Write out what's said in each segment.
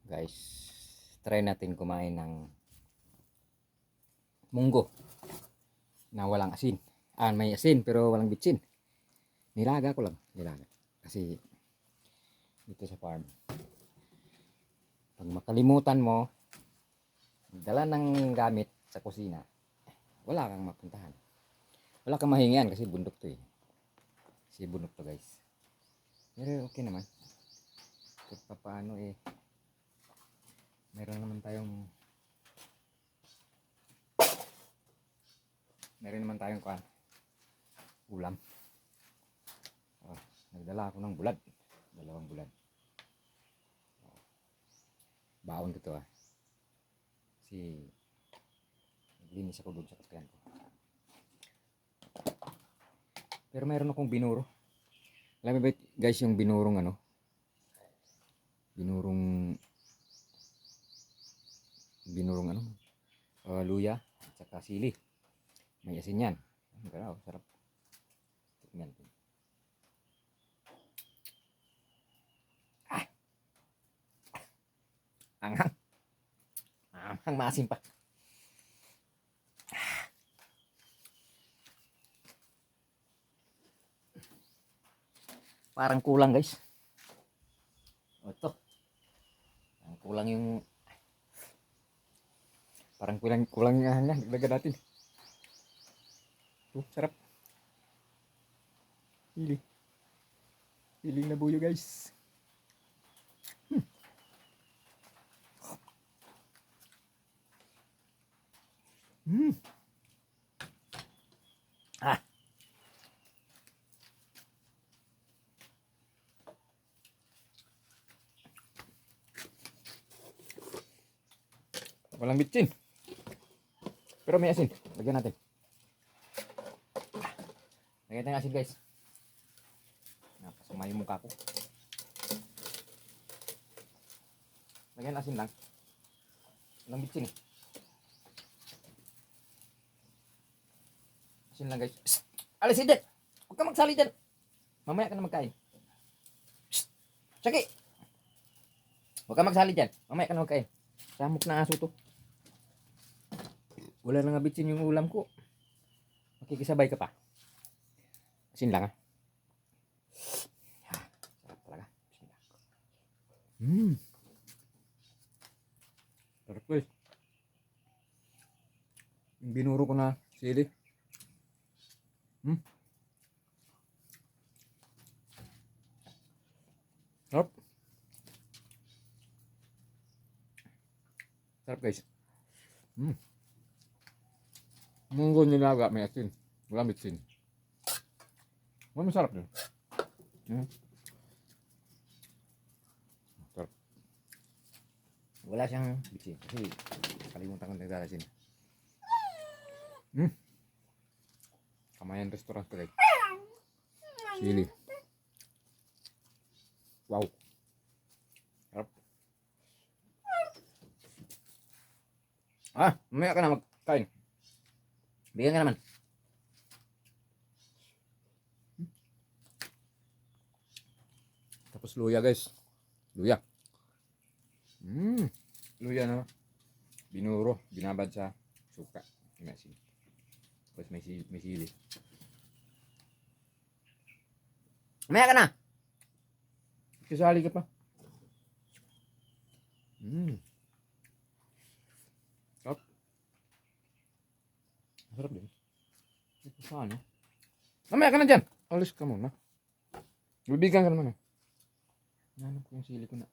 Guys, try natin kumain ng munggo na walang asin. May asin pero walang bitsin. Nilaga ko lang, nilaga. Kasi dito sa farm, pag makalimutan mo dala ng gamit sa kusina, wala kang mapuntahan. Wala kang mahingian kasi bundok to eh. Kasi bundok to guys. Pero okay naman. Kahit paano eh, meron naman tayong ulam. Nagdala ako ng bulad. 2 bulad. Baon ko to Kasi naglinis ako doon sa kasyan ko. Pero meron akong binuro. Alam mo ba guys yung binurong luya at saka sili. May asin yan. Sarap. Tingnan. Anghang. Anghang, maasim pa. Parang kulang guys. Ito. Parang kulang yan. Dagdagan natin. Sarap. Hiling na buyo guys. Walang bitsin. Pero may asin. Lagyan natin. Lagyan natin asin guys. Napasama yung mukha ko. Lagyan asin lang. Walang bitsin eh. Asin lang guys. Psst! Alisin dyan! Huwag ka magsali dyan. Mamaya ka na magkain. Psst! Tsaki! Huwag ka magsali dyan. Mamaya ka na magkain. Samok na aso to. Wala na nga bitsin yung ulam ko. Makikisabay ka pa. Asin lang Sarap talaga. Sarap guys. Yung binuro ko na sili. Sarap. Sarap guys. Munggo nilaga may asin. Walang bitsin. Masarap din. Sarap. Wala siyang bitsin. Kasi kalimutan ko nagdalasin. Kamayan restaurant ko guys. Sili. Wow. Sarap. Mamaya ka na magkain. Bigyan ka naman. Tapos luya guys. Luya. Luya na binuro, binabad sa suka. Tapos may sili. Mamaya ka na. Kasali ka pa. Sarap. Sarap din. Ito saan Mamaya ka na dyan. Alis ka muna. Bibigyan ka naman Nanap ko yung sili ko na.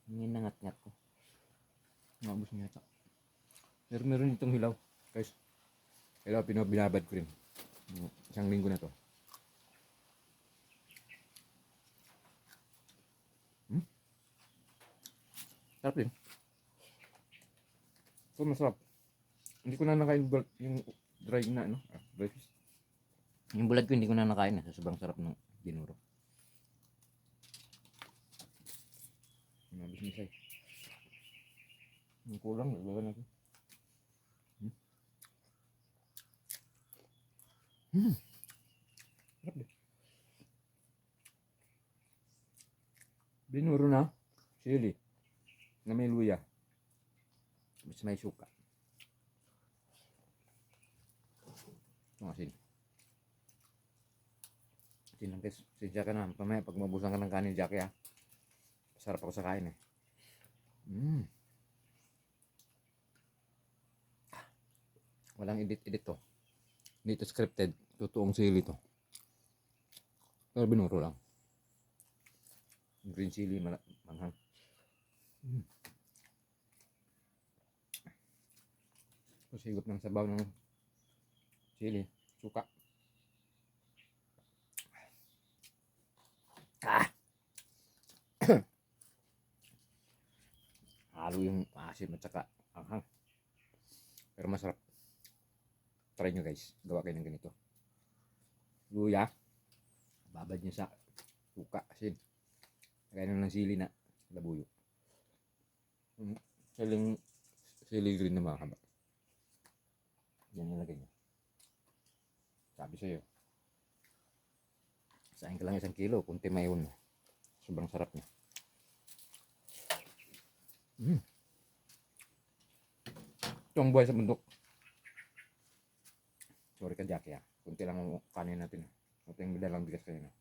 Nangat-ngat ko. Maubos niya ito. Meron itong hilaw. Guys. Hilaw binabad ko rin. Isang linggo na to. Sarap din. So masarap. Hindi ko na nakain yung dry na dry fish. Yung bulad ko hindi ko na nakain sa sobrang sarap ng binuro. Mabis misay. Yung kulang, lagyan natin. Sarap din. Binuro na sili. na may luya. Mas may suka. Ang asin. Asin lang guys. Sidya ka na. Pamaya pag mabusan ka ng kanin, Jackie ha. Sarap ako sa kain eh. Walang edit-edit to. Hindi to scripted. Totoong sili to. Pero binuro lang. Green chili, manghang. Pasigop ng sabaw ng chili. Suka. Halo yung asim at saka anghang. Pero masarap. Try nyo guys. Gawa kayo ng ganito. Luya. Babad nyo sa suka. Asin. Kaya ng sili na labuyo. Sili green na mga kaba. Yan nilagay nyo. Sabi sa'yo. Sain ka lang 1 kilo. Kunti mayon mo. Sobrang sarap niya. Ito ang buhay sa bundok. Sorry ka Jackie ha. Kunti lang ang kanin natin. Ito yung dalang bigas kayo na.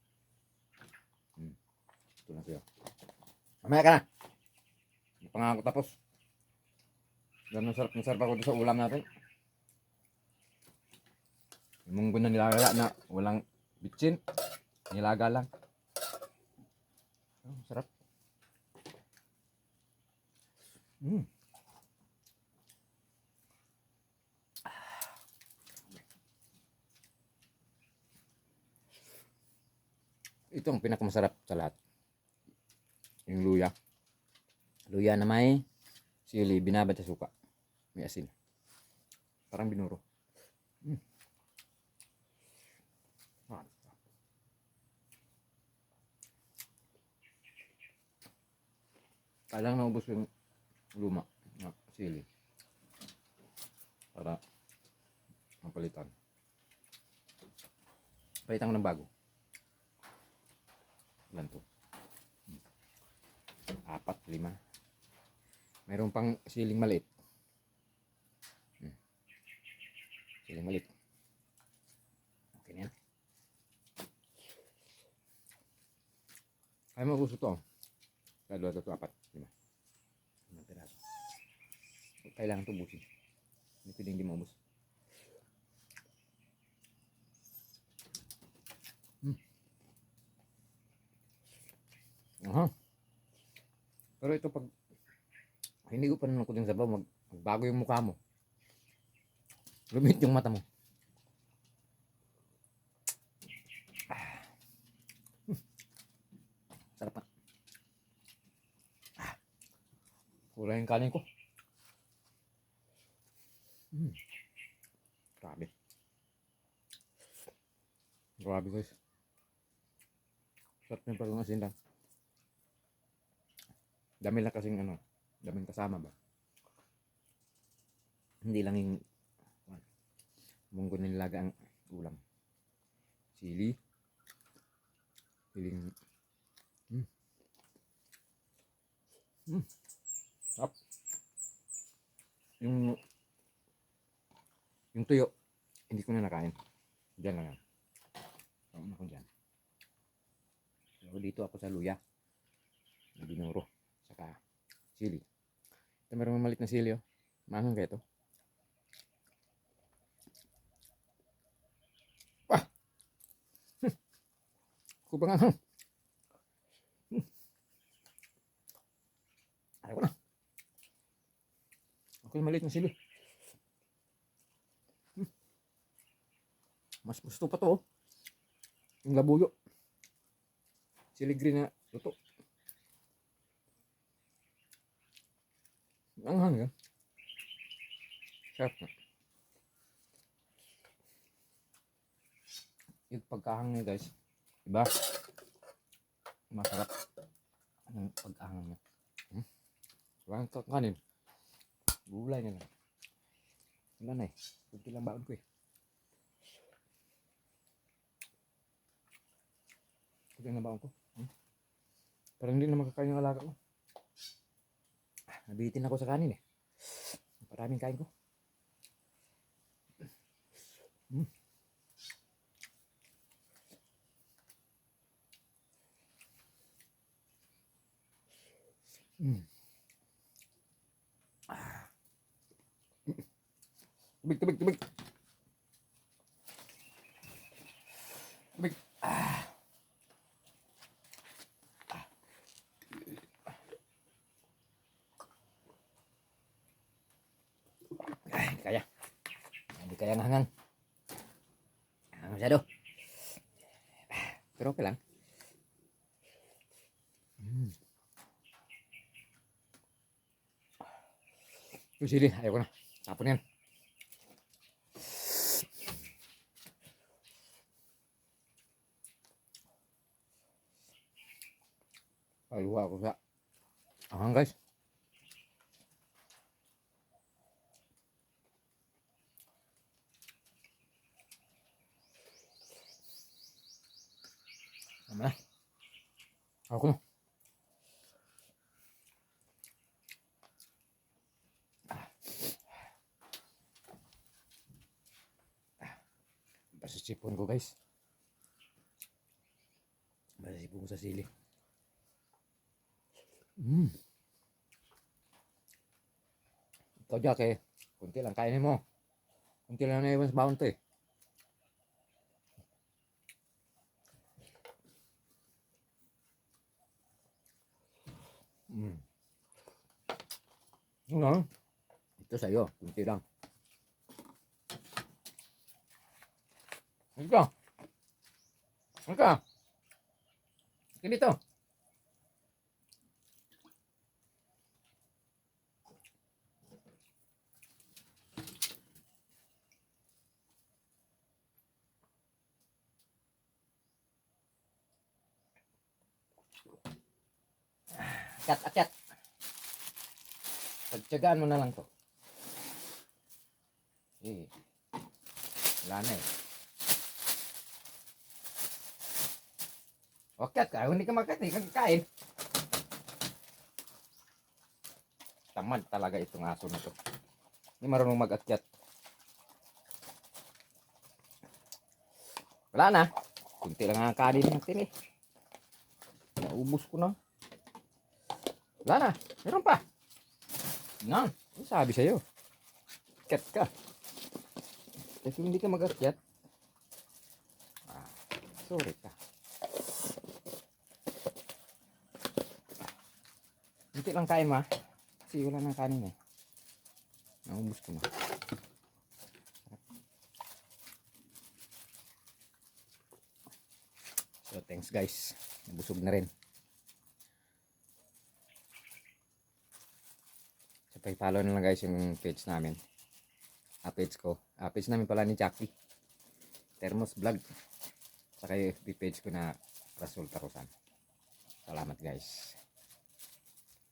Ito lang sa'yo. Mamaya ka na. Hindi pa nga ako tapos. Ganun sarap ako sa ulam natin. Yung munggo na nilaga na walang bitsin. Nilaga lang. Oh, sarap. Ito ang pinakamasarap sa lahat. Yung luya. Luya na may sili, binabad sa suka. May asin. Parang binuro. Kailangan naubos yung luma na sili. Para mapalitan. Palitan ko ng bago. Ilan to? 4, 5. Mayroon pang siling maliit. Siling maliit. Okay na yan. Kaya maubos ito. Kaya 2, 4, 5. 5 piraso. Kailangan ito ubusin. Hindi pwedeng hindi maubos. Pero ito pag hindi ko pa naman kuting sabaw, magbago yung mukha mo. Lumit yung mata mo. Sarap na. Kulay yung kanin ko. Grabe. Grabe guys. Sarap yung pag asin lang. Dami lang kasing daming kasama ba. Hindi lang yung munggo na nilaga ang ulam. Sili. Siling. Sarap. Yung tuyo, hindi ko na nakain. Diyan lang yan. Kauna ko dyan. So, dito ako sa luya. Binuro. Saka sili. Ito meron malit na sili. Manghang kaya ito. Wah! Kubang anghang. Ayaw ko na. Ako yung maliit na sili. Mas gusto pa to. Yung labuyo. Sili green na luto. Anghang yan. Sarap na. Yung pagkahang niya guys. Diba? Masarap. Ang pagkahang niya. Walang kakanin. Gulay na lang. Wala na eh. Kunti lang baon ko eh. Kunti lang baon ko. Parang hindi na makakain yung alaga ko. Nabitin ako sa kanin eh. Maraming kain ko. Mm. Mm. Tubig, tubig, tubig. Tubig. Ay, hindi kaya. Hindi kaya ng hangang. Masyado. Pero okay lang. Yung sili, ayaw ko na. Tapon yan. Paluwa ako sa ahang guys. Tama na. Ako na. Pasisipon ko guys. Pasisipon ko sa sili. Ikaw Jack eh. Kunti lang kainin mo. Kunti lang na iwan sa baon to eh. Ano? Ito sa'yo. Kunti lang. Ito. Ito. Sige dito. Akyat, akyat. Pagtsagaan mo na lang to. Eh, wala na eh. Akyat ka, hindi ka makat eh, kakain. Tamad talaga itong aso na to. Hindi marunong mag-akyat. Wala na. Kunti lang ang kanin natin eh. Naubos ko na. Wala na. Meron pa. Nang. Ano sabi sa'yo? Akyat ka. Kasi hindi ka mag-akyat. Sorry ka. Kunti lang kain ma. Kasi wala nang kanin eh. Naubos ko na. So thanks guys. Nabusog na rin. So pag-follow na lang guys yung page namin. Page ko. Page namin pala ni Jackie. Thermos Vlog. Saka yung page ko na Rasul Tarusan. Salamat guys.